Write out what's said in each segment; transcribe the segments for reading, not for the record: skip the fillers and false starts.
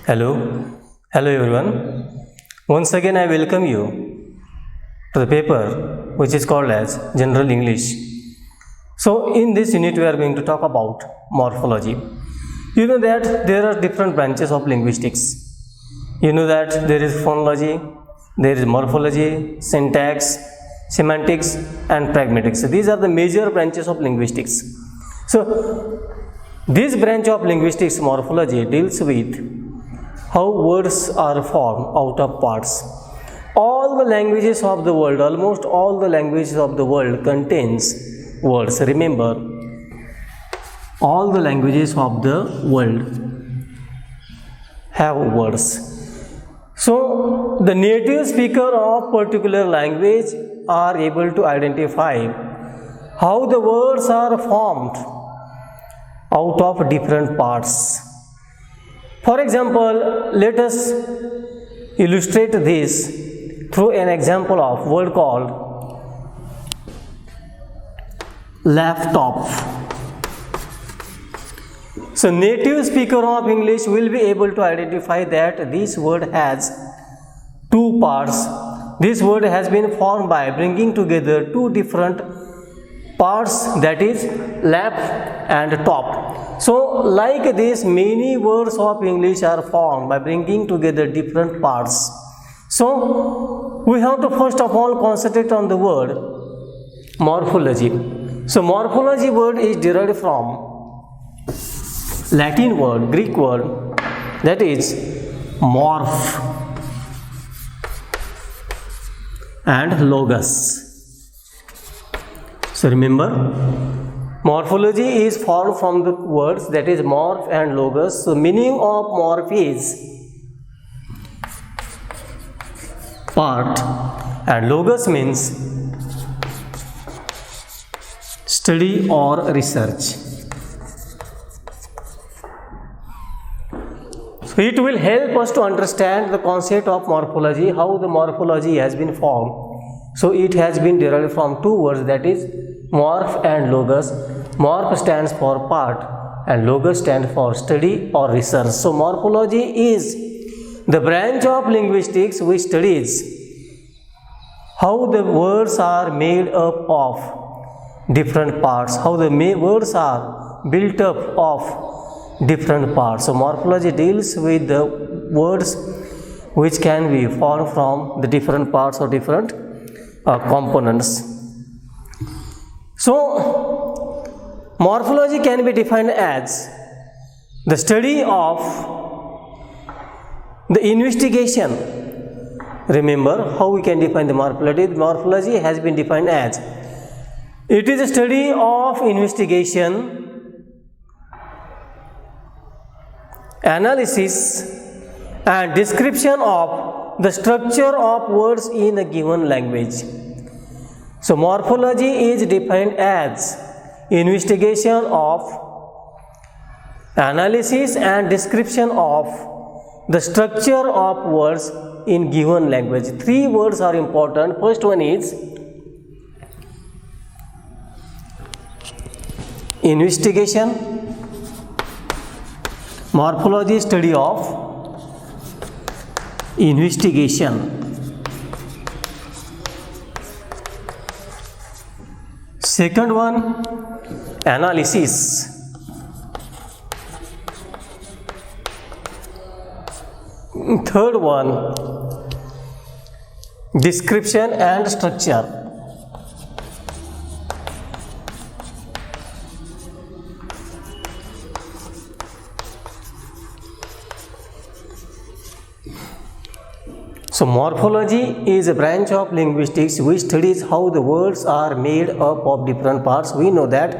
Hello, hello everyone. Once again, I welcome you to the paper which is called as General English. So, in this unit, we are going to talk about morphology. You know that there are different branches of linguistics. You know that there is phonology, there is morphology, syntax, semantics, and pragmatics. So, these are the major branches of linguistics. So, this branch of linguistics, morphology, deals with how words are formed out of parts. All the languages of the world, almost all the languages of the world contains words. Remember, all the languages of the world have words. So, the native speaker of particular language are able to identify how the words are formed out of different parts. For example, let us illustrate this through an example of word called laptop. So, native speaker of English will be able to identify that this word has two parts. This word has been formed by bringing together two different parts, that is lap and top. So, like this, many words of English are formed by bringing together different parts. So, we have to first of all concentrate on the word morphology. So, morphology word is derived from Latin word, Greek word, that is morph and logos. So, remember, morphology is formed from the words that is morph and logos. So, meaning of morph is part and logos means study or research. So, it will help us to understand the concept of morphology, how the morphology has been formed. So, it has been derived from two words, that is morph and logos. Morph stands for part and logos stands for study or research. So, morphology is the branch of linguistics which studies how the words are made up of different parts, how the words are built up of different parts. So, morphology deals with the words which can be formed from the different parts or different components. So, morphology can be defined as the study of the investigation. Remember how we can define the morphology. Morphology has been defined as it is a study of investigation, analysis and description of the structure of words in a given language. So, morphology is defined as investigation of, analysis and description of the structure of words in given language. Three words are important. First one is investigation. Morphology study of investigation. Second one, analysis. Third one, description and structure. So, morphology is a branch of linguistics which studies how the words are made up of different parts. We know that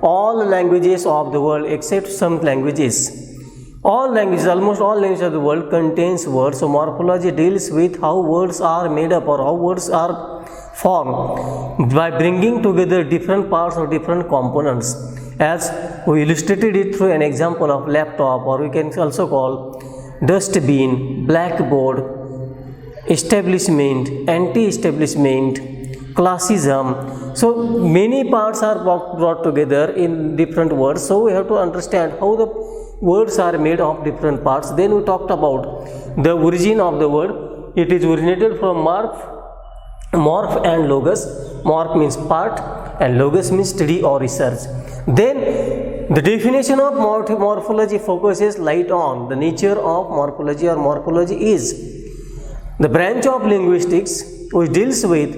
all languages of the world except some languages, all languages, almost all languages of the world contains words. So, morphology deals with how words are made up or how words are formed by bringing together different parts or different components, as we illustrated it through an example of laptop, or we can also call dustbin, blackboard, establishment, anti-establishment, classism. So, many parts are brought together in different words. So, we have to understand how the words are made of different parts. Then we talked about the origin of the word. It is originated from morph and logos. Morph means part and logos means study or research. Then the definition of morphology focuses light on the nature of morphology, or morphology is the branch of linguistics which deals with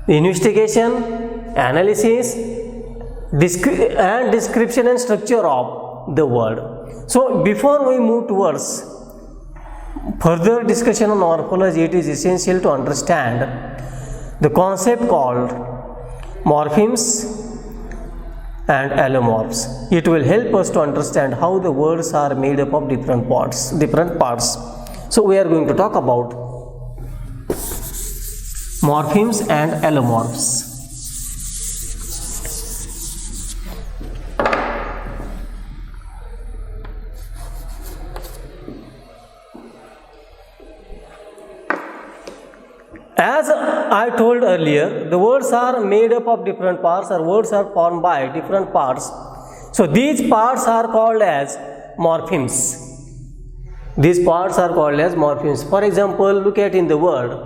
investigation, analysis, and description and structure of the word. So before we move towards further discussion on morphology, it is essential to understand the concept called morphemes and allomorphs. It will help us to understand how the words are made up of different parts. So we are going to talk about morphemes and allomorphs. As I told earlier, the words are made up of different parts, or words are formed by different parts. So these parts are called as morphemes. These parts are called as morphemes. For example, look at in the word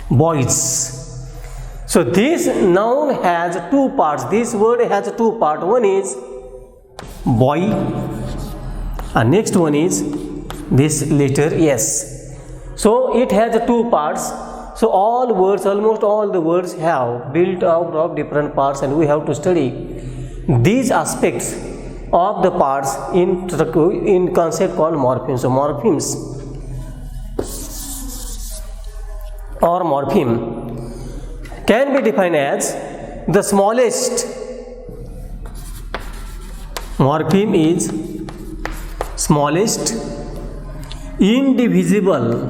boys. So this noun has two parts. This word has two parts. One is boy, and next one is this letter S. So it has two parts. So all words, almost all the words have built out of different parts, and we have to study these aspects of the parts in concept called morphemes. So morphemes or morpheme can be defined as the smallest. Morpheme is smallest indivisible.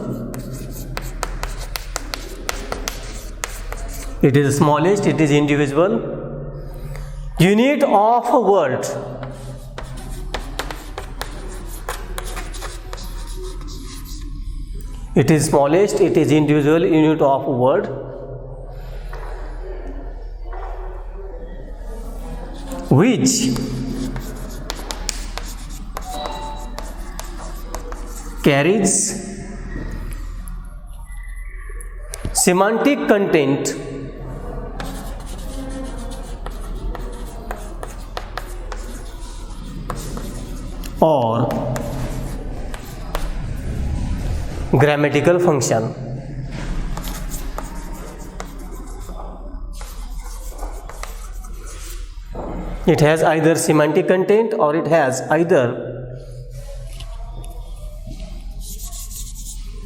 It is smallest, it is indivisible unit of a word. It is smallest, it is indivisible unit of a word which carries semantic content or grammatical function. It has either semantic content or it has either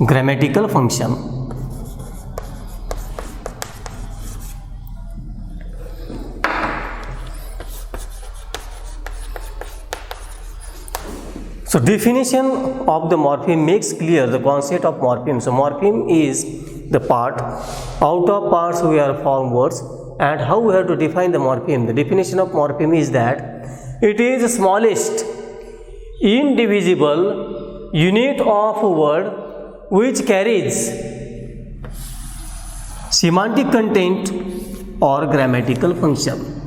grammatical function. So definition of the morpheme makes clear the concept of morpheme. So morpheme is the part, out of parts we are formed words, and how we have to define the morpheme. The definition of morpheme is that it is the smallest indivisible unit of a word which carries semantic content or grammatical function.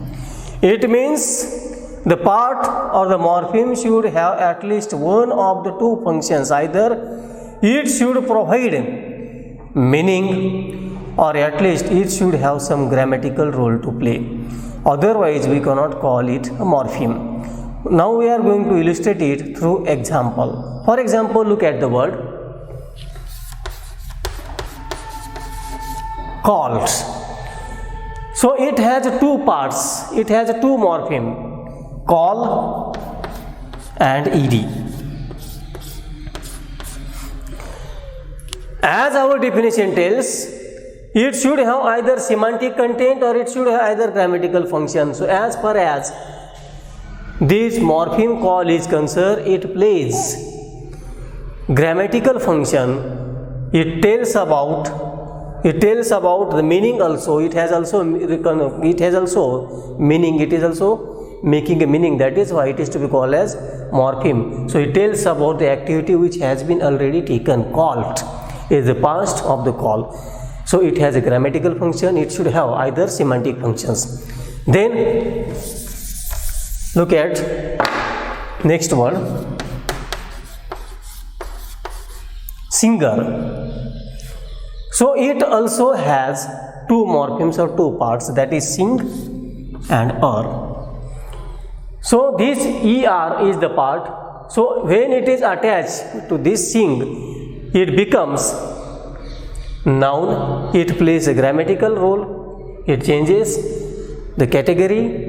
It means the part or the morpheme should have at least one of the two functions. Either it should provide meaning, or at least it should have some grammatical role to play. Otherwise, we cannot call it a morpheme. Now we are going to illustrate it through example. For example, look at the word called. So it has two parts. It has two morpheme, call and ed. As our definition tells, it should have either semantic content or it should have either grammatical function. So as far as this morpheme call is concerned, it plays grammatical function. It tells about the meaning also. It has also meaning. It is also making a meaning. That is why it is to be called as morpheme. So it tells about the activity which has been already taken. Called is the past of the call. So it has a grammatical function. It should have either semantic functions. Then Look at next word, singer. So it also has two morphemes or two parts, that is sing and er. So this er is the part. So when it is attached to this sing, it becomes noun. It plays a grammatical role. It changes the category.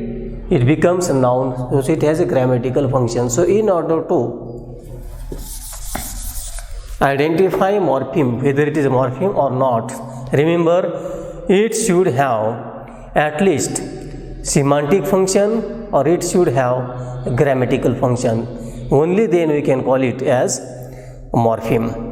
It becomes a noun. So it has a grammatical function. So in order to identify morpheme, whether it is a morpheme or not, remember it should have at least semantic function or it should have a grammatical function. Only then we can call it as a morpheme.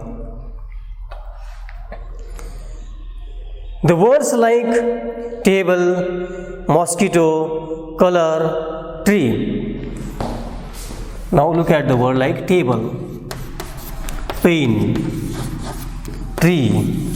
The words like table, mosquito, color, tree. Now look at the word like table, pen, tree.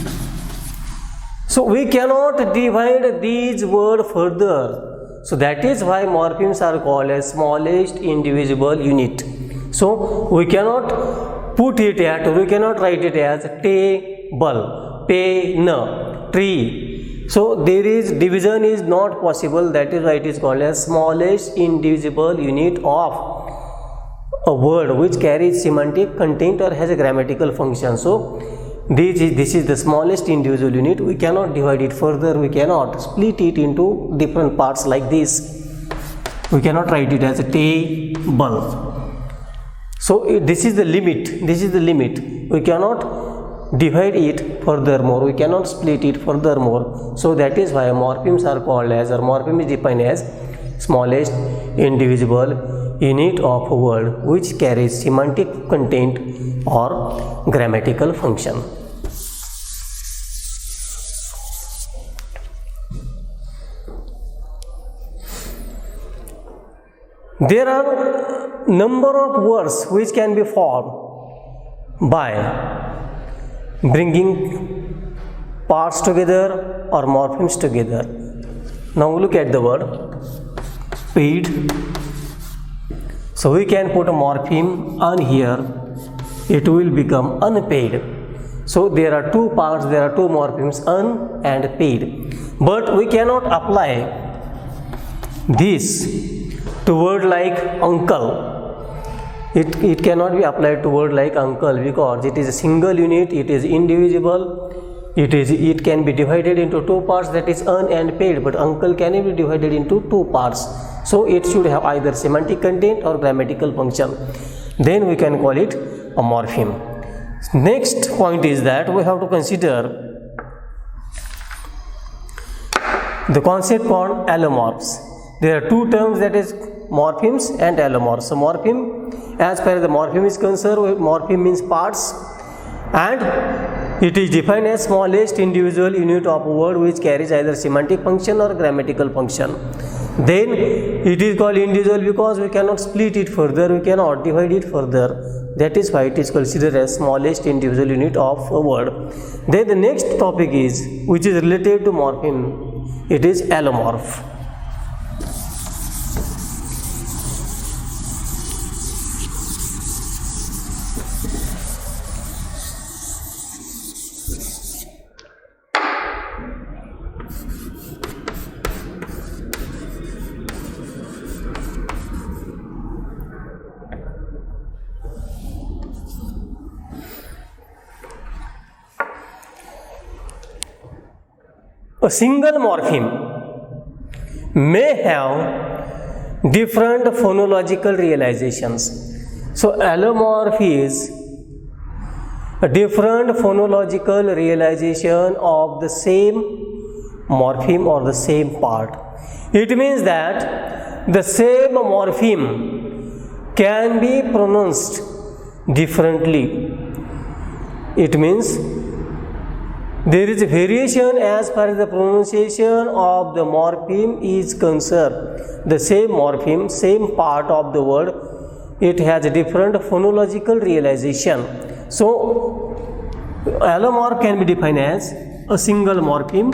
So we cannot divide these words further. So that is why morphemes are called as smallest indivisible unit. So we cannot put it at, we cannot write it as table, pen, tree. So there is division is not possible. That is why it is called as smallest indivisible unit of a word which carries semantic content or has a grammatical function. So this is the smallest indivisible unit. We cannot divide it further. We cannot split it into different parts like this. We cannot write it as a table. So this is the limit. This is the limit. We cannot divide it furthermore. We cannot split it furthermore. So that is why morphemes are called as, or morpheme is defined as smallest indivisible unit of a word which carries semantic content or grammatical function. There are number of words which can be formed by bringing parts together or morphemes together. Now look at the word paid. So we can put a morpheme on here. It will become unpaid. So there are two parts, there are two morphemes, un and paid. But we cannot apply this to word like uncle. It cannot be applied to word like uncle because it is a single unit, it is indivisible, it can be divided into two parts, that is un and paid, but uncle cannot be divided into two parts. So it should have either semantic content or grammatical function. Then we can call it a morpheme. Next point is that we have to consider the concept called allomorphs. There are two terms, that is morphemes and allomorphs. So morpheme, as far as the morpheme is concerned, morpheme means parts, and it is defined as smallest individual unit of a word which carries either semantic function or grammatical function. Then it is called individual because we cannot split it further, we cannot divide it further. That is why it is considered as smallest individual unit of a word. Then the next topic is, which is related to morpheme, it is allomorph. A single morpheme may have different phonological realizations. So allomorph is a different phonological realization of the same morpheme or the same part. It means that the same morpheme can be pronounced differently. It means there is a variation as far as the pronunciation of the morpheme is concerned. The same morpheme, same part of the word, it has a different phonological realization. So allomorph can be defined as a single morpheme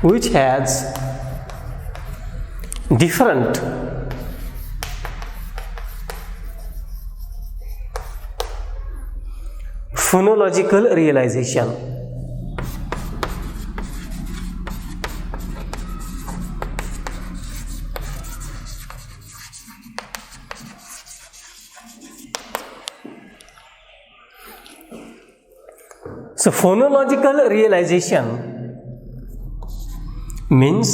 which has different phonological realization. So phonological realization means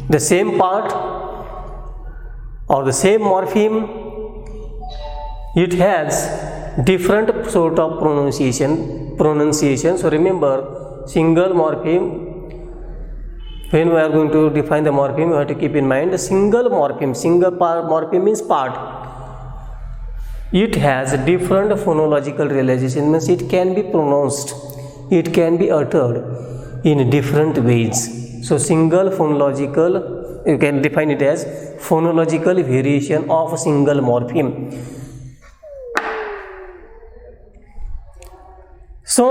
the same part or the same morpheme, it has different sort of pronunciation. So remember, single morpheme, when we are going to define the morpheme, we have to keep in mind the single morpheme. Morpheme means part. It has different phonological realization, means it can be pronounced, it can be uttered in different ways. So single phonological, you can define it as phonological variation of a single morpheme. So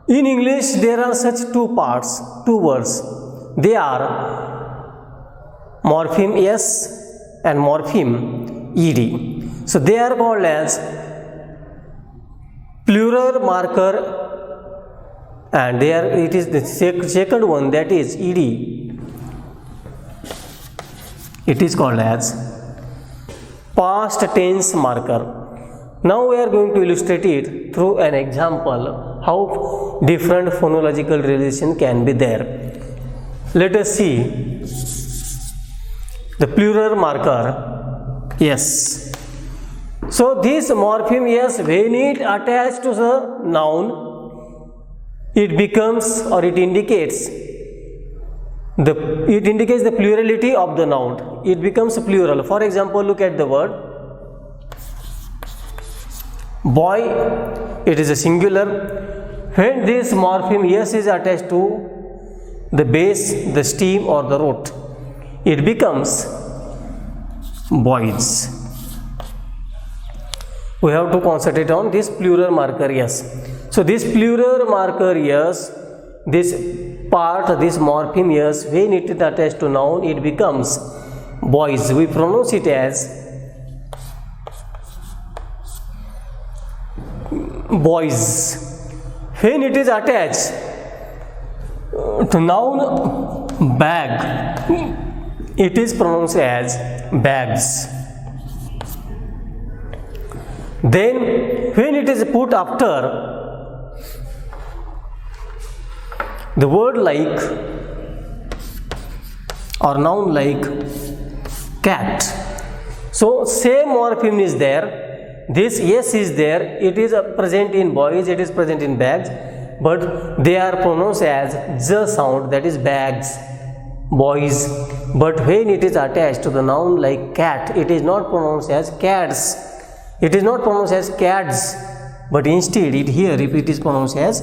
in English there are such two parts, two words. They are morpheme S and morpheme ed. So they are called as plural marker, and there it is the second one, that is ed. It is called as past tense marker. Now we are going to illustrate it through an example how different phonological relation can be there. Let us see the plural marker yes. So this morpheme yes, when it attached to the noun, it becomes, or it indicates the plurality of the noun. It becomes plural. For example, look at the word boy. It is a singular. When this morpheme yes is attached to the base, the stem or the root, it becomes boys. We have to concentrate on this plural marker yes. So this plural marker yes, this part, this morpheme yes, when it is attached to noun, it becomes boys. We pronounce it as boys. When it is attached to noun bag, it is pronounced as bags. Then when it is put after the word like or noun like cat, so same morpheme is there. This yes is there, it is present in boys, it is present in bags, but they are pronounced as z sound, that is bags, boys. But when it is attached to the noun like cat, it is not pronounced as cats, it is not pronounced as cats, but instead here it is pronounced as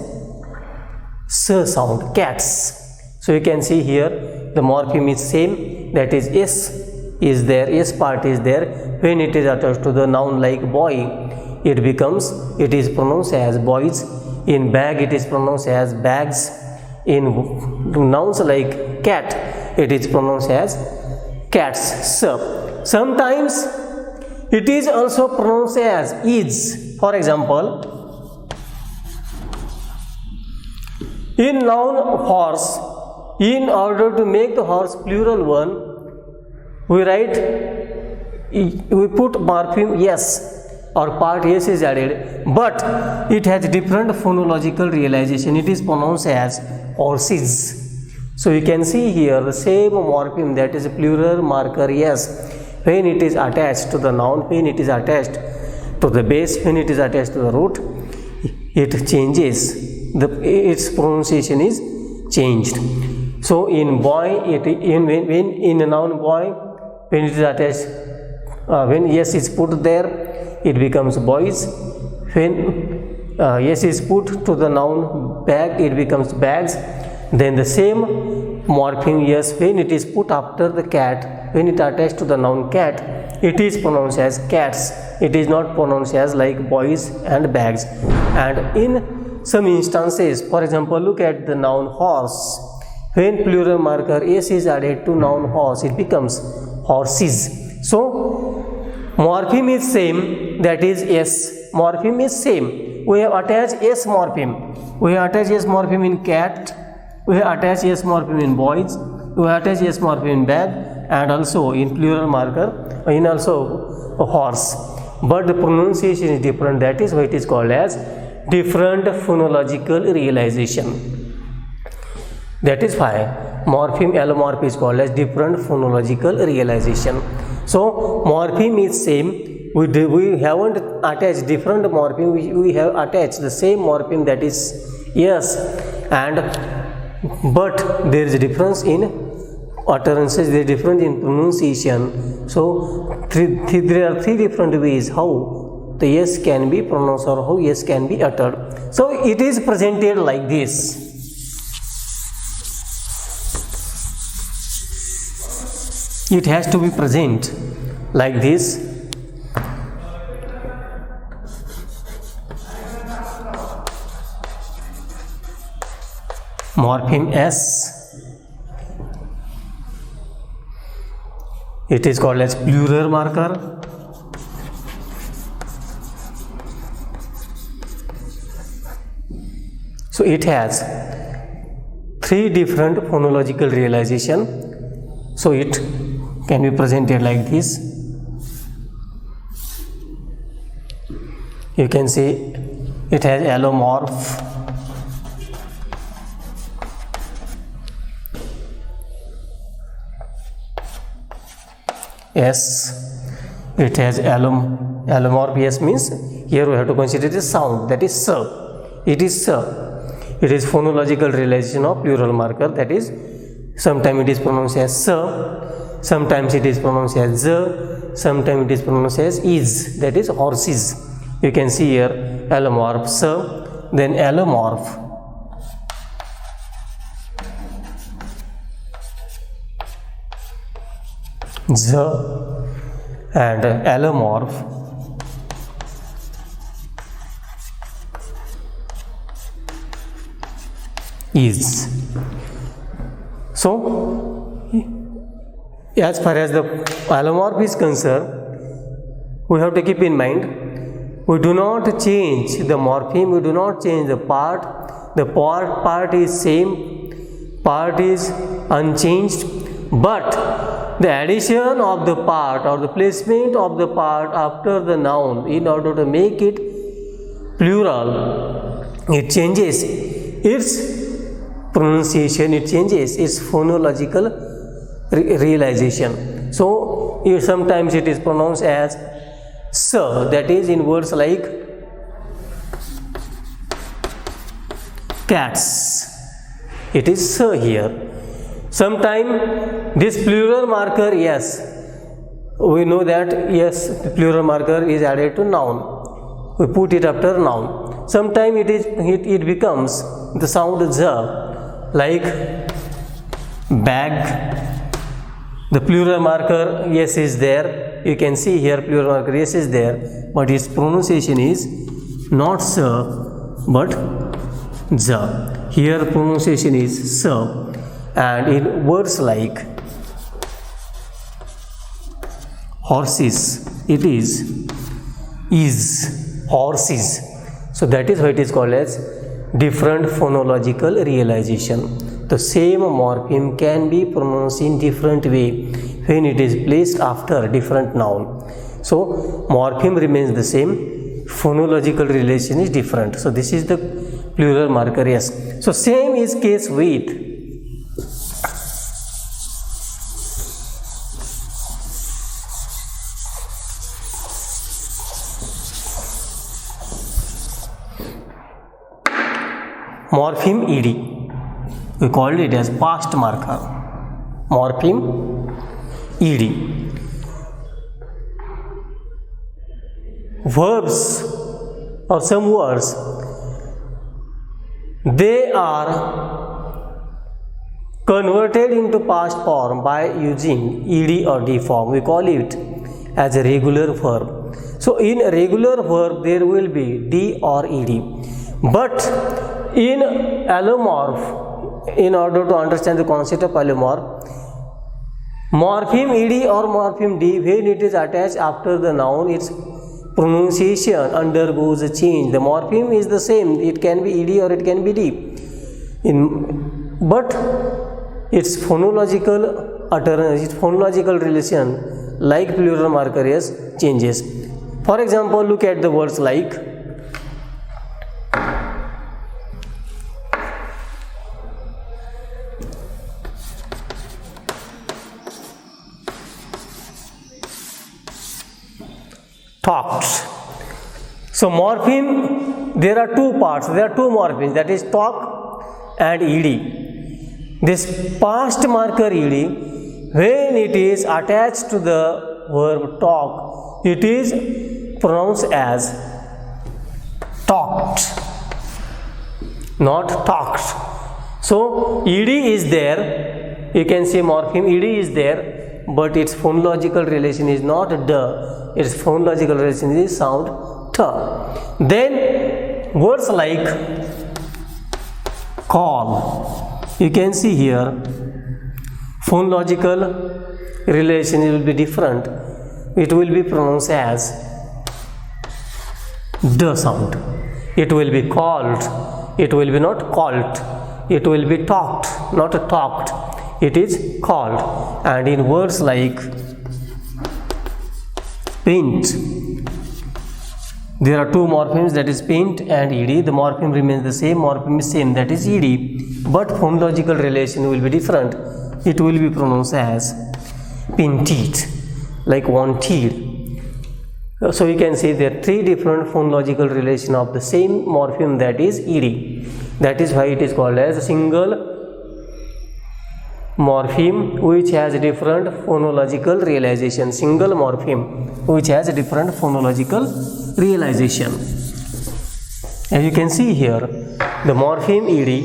s sound, cats. So you can see here the morpheme is same, that is s is there, s part is there. When it is attached to the noun like boy, it is pronounced as boys. In bag it is pronounced as bags. In nouns like cat, it is pronounced as cats. So sometimes it is also pronounced as is. For example, in noun horse, in order to make the horse plural one, we put morpheme yes, or part yes is added, but it has different phonological realization. It is pronounced as horses. So you can see here the same morpheme, that is a plural marker yes. When it is attached to the noun, when it is attached to the base, when it is attached to the root, it changes. Its pronunciation is changed. So in boy, when in a noun boy, when it is attached, when yes is put there, it becomes boys. When yes is put to the noun bag, it becomes bags. Then the same morpheme yes, when it is put after the cat, when it attached to the noun cat, it is pronounced as cats. It is not pronounced as like boys and bags. And in some instances. For example, look at the noun horse. When plural marker s is added to noun horse, it becomes horses. So morpheme is same, that is s. Morpheme is same. We have attached s morpheme. We have attached s morpheme in cat. We have attached s morpheme in boys. We have attached s morpheme in bag, and also in plural marker in also horse. But the pronunciation is different. That is why it is called as different phonological realization. That is why morpheme allomorph is called as different phonological realization. So morpheme is same. We haven't attached different morpheme. We have attached the same morpheme, that is yes, and but there is a difference in utterances. There is difference in pronunciation. So there are three different ways how the yes can be pronounced or how yes can be uttered. So it is presented like this. It has to be present like this. Morpheme s, it is called as plural marker. So it has three different phonological realization. So it can be presented like this. You can see it has allomorph, s. It has allomorph s means here we have to consider the sound, that is s. It is s. It is phonological realization of plural marker, that is sometimes it is pronounced as s, sometimes it is pronounced as z, sometimes it is pronounced as is, that is horses. You can see here allomorph s, then allomorph z, and allomorph is. So as far as the allomorph is concerned, we have to keep in mind, we do not change the morpheme, we do not change the part. The part is same, part is unchanged, but the addition of the part or the placement of the part after the noun in order to make it plural, it changes its pronunciation, it changes its phonological realization. So sometimes it is pronounced as s, that is in words like cats, it is s here. Sometimes this plural marker yes, we know that yes, the plural marker is added to noun, we put it after noun. Sometimes it becomes the sound z, like bag. The plural marker yes is there, you can see here plural marker yes is there, but its pronunciation is not s but z. Here pronunciation is s, and in words like horses it is horses. So that is why it is called as different phonological realization. The same morpheme can be pronounced in different way when it is placed after different noun. So morpheme remains the same, phonological relation is different. So this is the plural marker yes. So same is case with morpheme ed. We called it as past marker. Morpheme ed. Verbs or some words, they are converted into past form by using ed or d form. We call it as a regular verb. So in a regular verb there will be d or ed, But in allomorph, in order to understand the concept of allomorph, morpheme ed or morpheme d, when it is attached after the noun, its pronunciation undergoes a change. The morpheme is the same, it can be ed or it can be d, but its phonological utterance, its phonological relation, like plural marker s, changes. For example, look at the words like talked. So morpheme, there are two parts, there are two morphemes, that is talk and ed. This past marker ed, when it is attached to the verb talk, it is pronounced as talked, not talked. So ed is there, you can say morpheme ed is there, but its phonological relation is not d, its phonological relation is sound t. Then words like call, you can see here phonological relation will be different, it will be pronounced as d sound, it will be called, it will be not called, it will be talked, not talked, it is called. And in words like paint, there are two morphemes, that is paint and ed. The morpheme remains the same, morpheme is same, that is ed, but phonological relation will be different, it will be pronounced as painted, like wanted. So you can see there are three different phonological relation of the same morpheme, that is ed. That is why it is called as a single morpheme which has different phonological realization, single morpheme which has different phonological realization. As you can see here, the morpheme ed,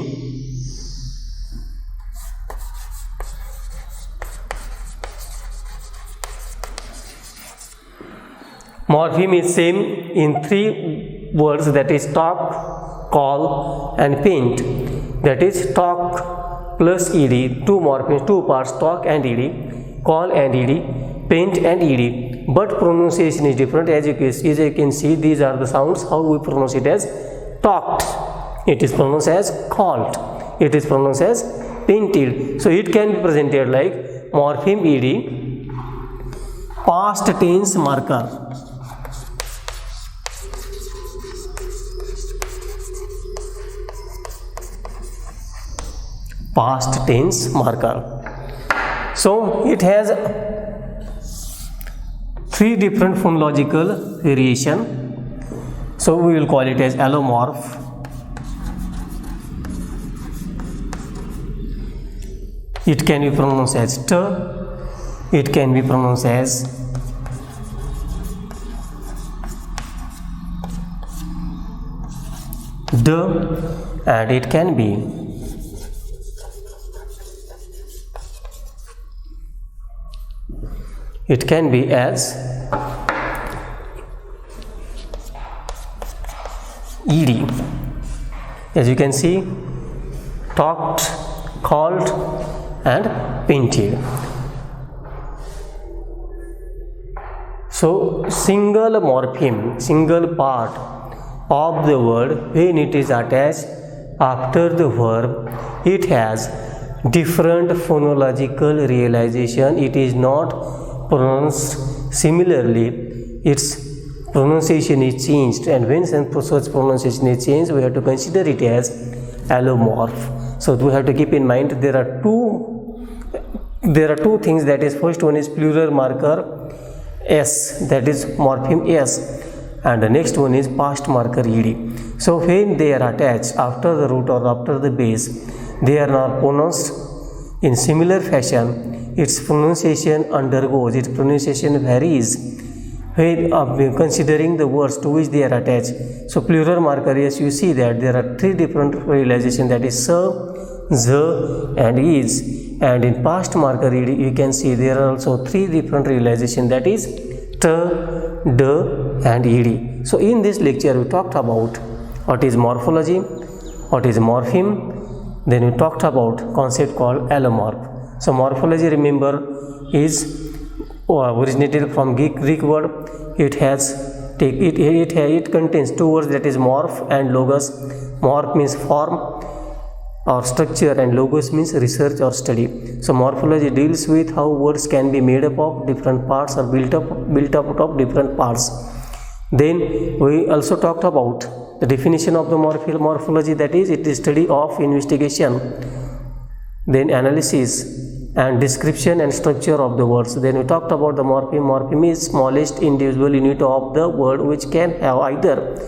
morpheme is same in three words, that is talk, call and paint. That is talk plus ed, two morphemes, two parts, talk and ed, call and ed, paint and ed, but pronunciation is different. As you can see, these are the sounds, how we pronounce it as talked, it is pronounced as called, it is pronounced as painted. So it can be presented like morpheme ed, past tense marker, past tense marker. So it has three different phonological variation. So we will call it as allomorph. It can be pronounced as t, it can be pronounced as d, and it can be as ed. As you can see, talked, called and painted. So single morpheme, single part of the word, when it is attached after the verb, it has different phonological realization, it is not pronounced similarly, its pronunciation is changed, and when such pronunciation is changed, we have to consider it as allomorph. So we have to keep in mind there are two things, that is, first one is plural marker s, that is morpheme s, and the next one is past marker ed. So when they are attached after the root or after the base, they are not pronounced in similar fashion, its pronunciation undergoes, its pronunciation varies when considering the words to which they are attached. So plural marker, yes, you see that there are three different realization, that is s, z and is, and in past marker you can see there are also three different realization, that is t, d and ed. So in this lecture we talked about what is morphology, what is morpheme. Then we talked about concept called allomorph. So morphology, remember, is originated from Greek word. It contains two words, that is morph and logos. Morph means form or structure and logos means research or study. So morphology deals with how words can be made up of different parts or built up of different parts. Then we also talked about the definition of the morphology, that is, it is study of investigation, then analysis and description and structure of the words. Then we talked about the morpheme. Morpheme is smallest individual unit of the word which can have either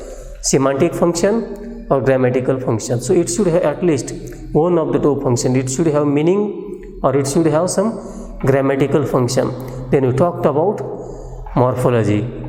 semantic function or grammatical function. So it should have at least one of the two functions. It should have meaning or it should have some grammatical function. Then we talked about morphology.